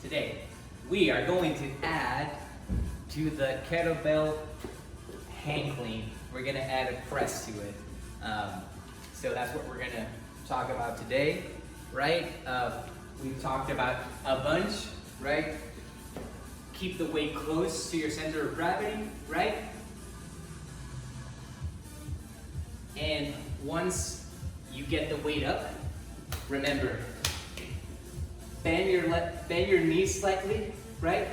Today, we are going to add to the kettlebell hang clean. We're gonna add a press to it. So that's what we're gonna talk about today, right? We've talked about a bunch, right? Keep the weight close to your center of gravity, right? And once you get the weight up, remember, bend your knees slightly, right?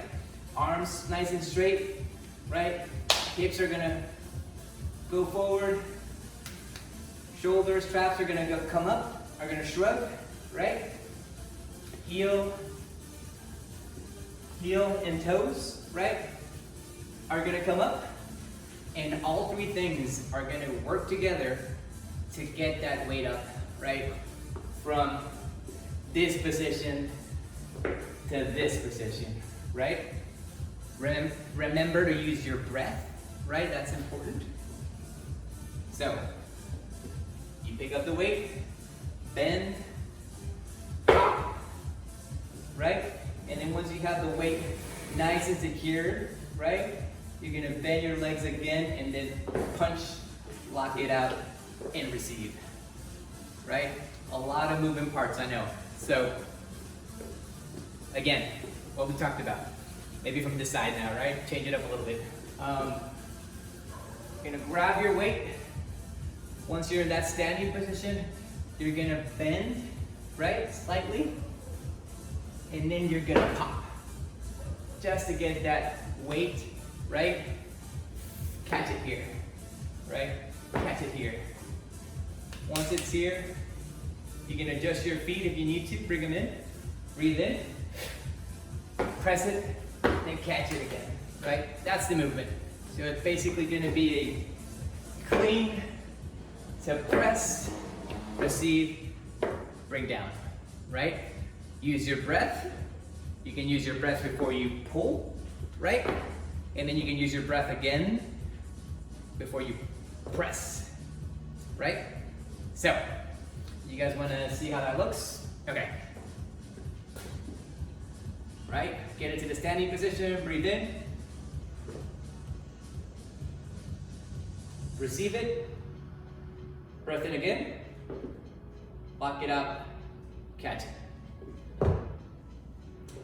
Arms nice and straight, right? Hips are gonna go forward. Shoulders, traps are gonna come up, are gonna shrug, right? Heel and toes, right? Are gonna come up. And all three things are gonna work together to get that weight up, right? From this position to this position, right? Remember to use your breath, right? That's important. So, you pick up the weight, bend, pop, right? And then once you have the weight nice and secure, right? You're gonna bend your legs again and then punch, lock it out, and receive, right? A lot of moving parts, I know. So, again, what we talked about. Maybe from this side now, right? Change it up a little bit. You're gonna grab your weight. Once you're in that standing position, you're gonna bend, right, slightly, and then you're gonna pop. Just to get that weight, right? Catch it here, right? Catch it here. Once it's here, you can adjust your feet if you need to, bring them in, breathe in, press it, then catch it again, right? That's the movement. So it's basically gonna be a clean to press, receive, bring down, right? Use your breath. You can use your breath before you pull, right? And then you can use your breath again before you press, right? So, you guys wanna see how that looks? Okay. Right? Get into the standing position, breathe in. Receive it. Breath in again. Lock it up. Catch it.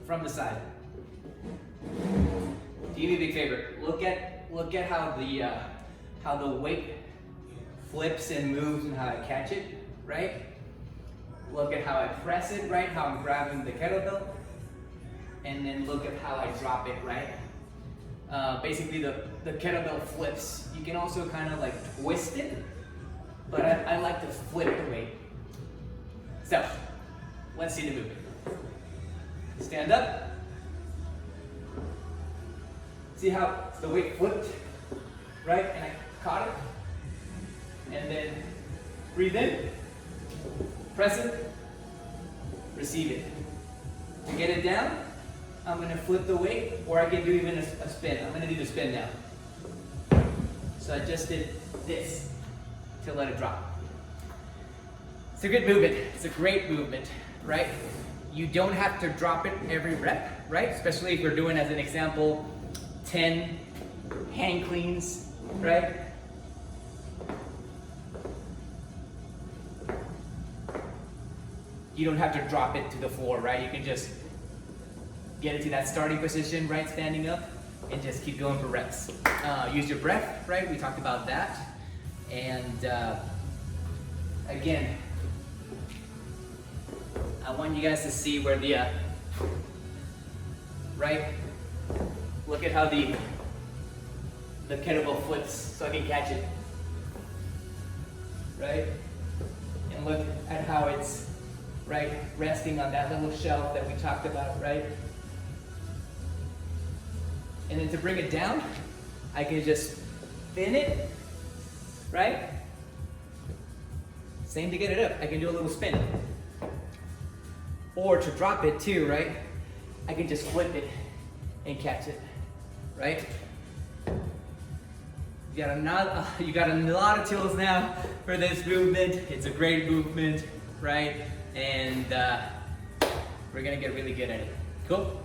From the side. Do me a big favor. Look at how the weight flips and moves and how I catch it, right? Look at how I press it, right? How I'm grabbing the kettlebell. And then look at how I drop it, right? Basically the kettlebell flips. You can also kind of like twist it, but I like to flip the weight. So, let's see the movement. Stand up. See how the weight flipped, right? And I caught it. And then breathe in, press it, receive it. To get it down, I'm gonna flip the weight, or I can do even a spin. I'm gonna do the spin now. So I just did this to let it drop. It's a good movement. It's a great movement, right? You don't have to drop it every rep, right? Especially if we're doing, as an example, 10 hang cleans, right? You don't have to drop it to the floor, right? You can just get into that starting position, right? Standing up, and just keep going for reps. Use your breath, right? We talked about that. And again, I want you guys to see where the, right? Look at how the kettlebell flips so I can catch it, right? And look at how it's, right, resting on that little shelf that we talked about, right? And then to bring it down, I can just spin it, right? Same to get it up, I can do a little spin. Or to drop it too, right? I can just flip it and catch it, right? You got a lot of tools now for this movement. It's a great movement, right? And we're gonna get really good at it. Cool?